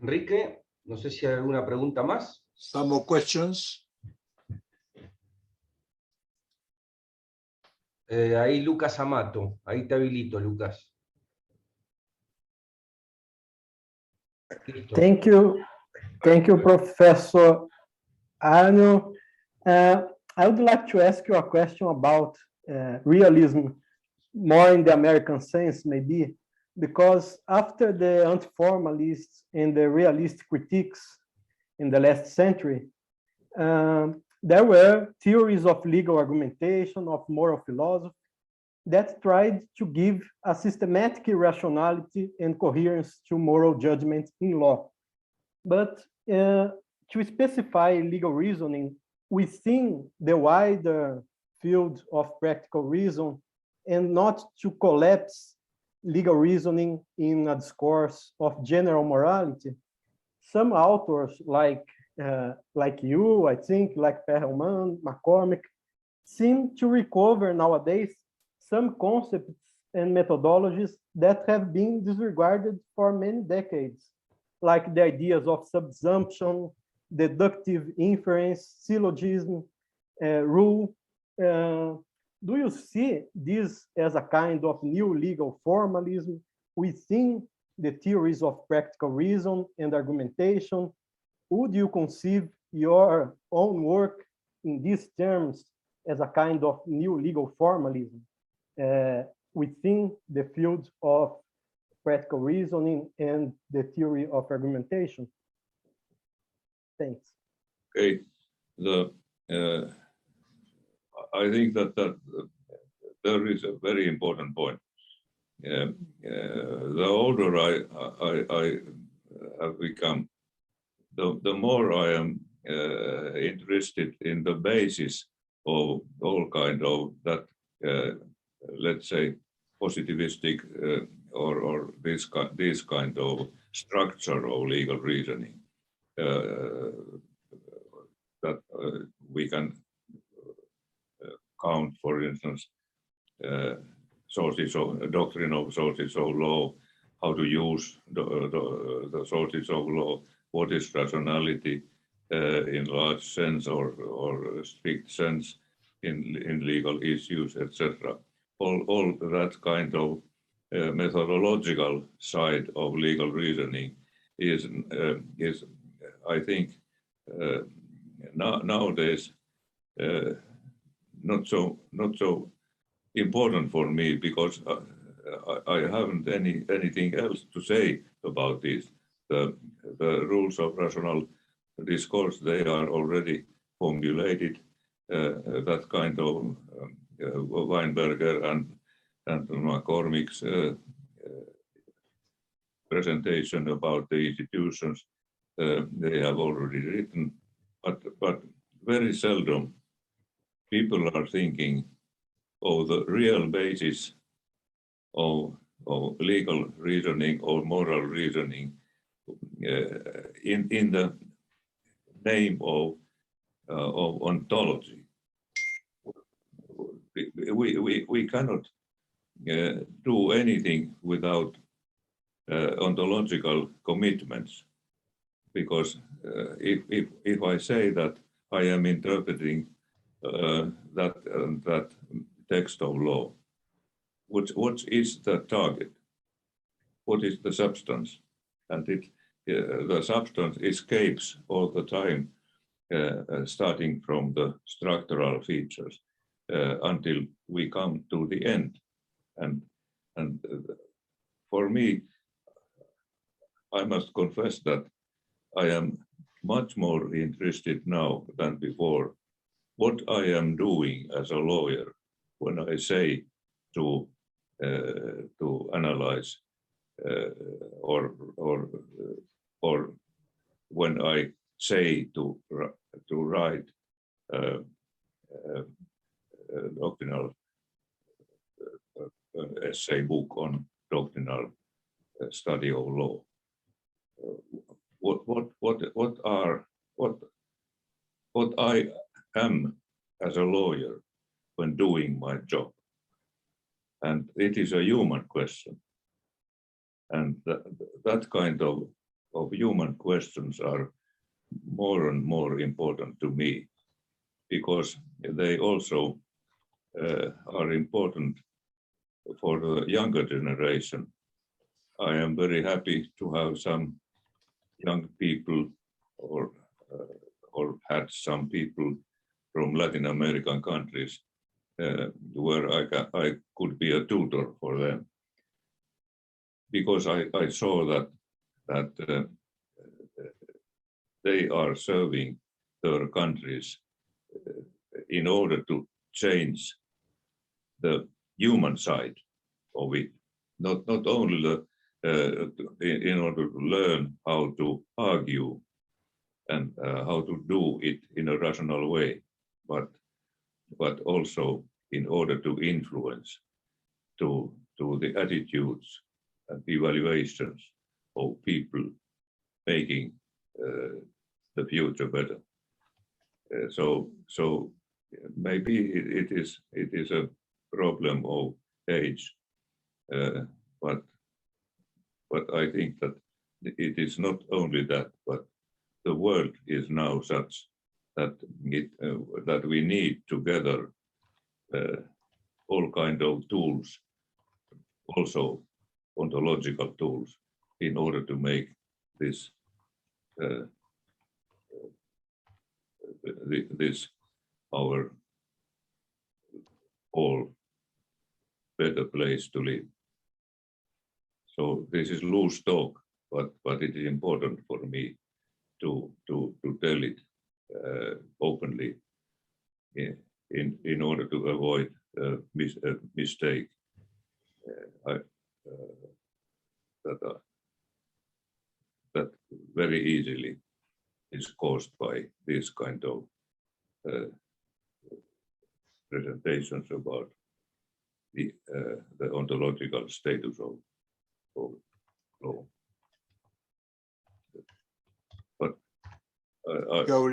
Enrique, no sé si hay alguna pregunta más. Some more questions? Ahí Lucas Amato, ahí te habilito, Lucas. Listo. Thank you, Professor Aarnio. I would like to ask you a question about realism, more in the American sense, maybe, because after the anti-formalists and the realist critiques in the last century, there were theories of legal argumentation, of moral philosophy, that tried to give a systematic rationality and coherence to moral judgment in law. But to specify legal reasoning within the wider field of practical reason and not to collapse legal reasoning in a discourse of general morality, some authors like you, I think, like Perelman, McCormick, seem to recover nowadays some concepts and methodologies that have been disregarded for many decades, like the ideas of subsumption, deductive inference, syllogism, rule. Do you see this as a kind of new legal formalism within the theories of practical reason and argumentation? Would you conceive your own work in these terms as a kind of new legal formalism within the field of practical reasoning and the theory of argumentation? Thanks. Okay. I think that there is a very important point. The older I have become, the more I am interested in the basis of all kind of that, let's say, positivistic or this kind of structure of legal reasoning that we can count, for instance, sources of doctrine of sources of law, how to use the sources of law, what is rationality in large sense or strict sense in legal issues, etc. All that kind of methodological side of legal reasoning is I think nowadays not so important for me, because I haven't anything else to say about this. The rules of rational discourse, they are already formulated. That kind of Weinberger and McCormick's presentation about the institutions, they have already written, but very seldom people are thinking of the real basis of legal reasoning or moral reasoning in the name of ontology. We cannot do anything without ontological commitments, because if I say that I am interpreting that text of law, what is the target? What is the substance? And the substance escapes all the time, starting from the structural features until we come to the end. And for me, I must confess that I am much more interested now than before what I am doing as a lawyer when I say to analyze or when I say to write doctrinal essay book on doctrinal study of law. What I am as a lawyer when doing my job, and it is a human question, and that kind of of human questions are more and more important to me, because they also are important for the younger generation. I am very happy to have some young people or had some people from Latin American countries where I could be a tutor for them, because I saw that they are serving their countries in order to change the human side of it, not only in order to learn how to argue and how to do it in a rational way, but also in order to influence to the attitudes and evaluations of people making the future better. So maybe it is a problem of age, but I think that it is not only that, but the world is now such that that we need together all kind of tools, also ontological tools, in order to make this this our all better place to live. So this is loose talk, but it is important for me to tell it openly in order to avoid mistake that very easily is caused by this kind of presentations about the ontological status of law. But